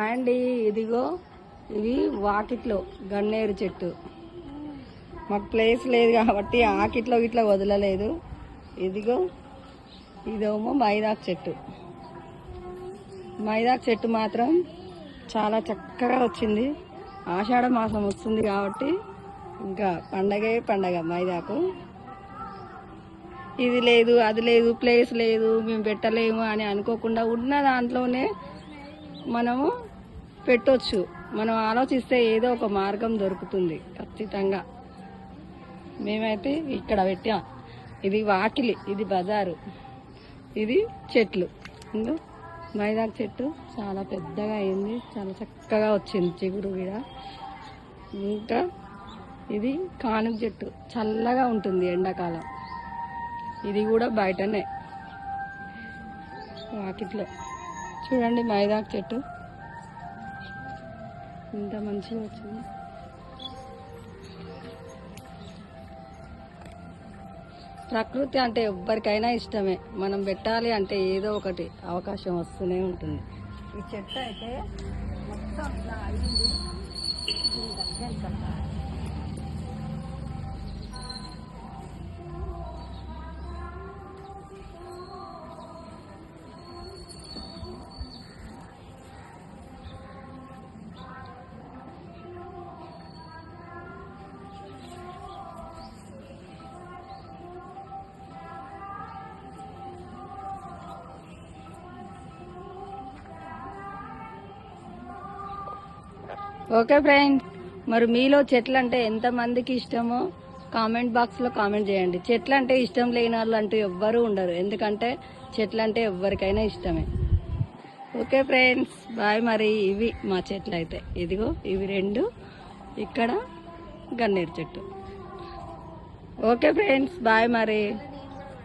అండి ఇదిగో ఇవి వాకిట్లో గన్నేరు చెట్టు. మాకు ప్లేస్ లేదు కాబట్టి ఆకిట్లో ఇట్లా వదలలేదు. ఇదిగో ఇదేమో మైదాకు చెట్టు. మైదాకు చెట్టు మాత్రం చాలా చక్కగా వచ్చింది. ఆషాఢ మాసం వస్తుంది కాబట్టి ఇంకా పండగే పండగ మైదాకు. ఇది లేదు అది లేదు ప్లేస్ లేదు మేము పెట్టలేము అని అనుకోకుండా ఉన్న దాంట్లోనే మనము పెట్టొచ్చు. మనం ఆలోచిస్తే ఏదో ఒక మార్గం దొరుకుతుంది ఖచ్చితంగా. మేమైతే ఇక్కడ పెట్టాం. ఇది వాకిలి, ఇది బజారు, ఇది చెట్లు. ఇంకా మైదాకు చెట్టు చాలా పెద్దగా అయింది, చాలా చక్కగా వచ్చింది చిగురు కూడా. ఇంకా ఇది కానుగ చెట్టు, చల్లగా ఉంటుంది ఎండాకాలం. ఇది కూడా బయటనే వాకిట్లో. చూడండి మైదాకు చెట్టు ఇంత మంచిగా వచ్చింది. ప్రకృతి అంటే ఎవ్వరికైనా ఇష్టమే. మనం పెట్టాలి అంటే ఏదో ఒకటి అవకాశం వస్తూనే ఉంటుంది. ఈ చెట్టు అయితే మొత్తం ఇట్లా అయింది. ఓకే ఫ్రెండ్స్, మరి మీలో చెట్లు అంటే ఎంతమందికి ఇష్టమో కామెంట్ బాక్స్లో కామెంట్ చేయండి. చెట్లు అంటే ఇష్టం లేని వాళ్ళు అంటూ ఎవ్వరూ ఉండరు, ఎందుకంటే చెట్లు అంటే ఎవరికైనా ఇష్టమే. Okay friends, bye. మరి ఇవి మా చెట్లు అయితే ఇదిగో ఇవి 2, ఇక్కడ గన్నేరు చెట్టు. ఓకే ఫ్రెండ్స్, బాయ్ మరి.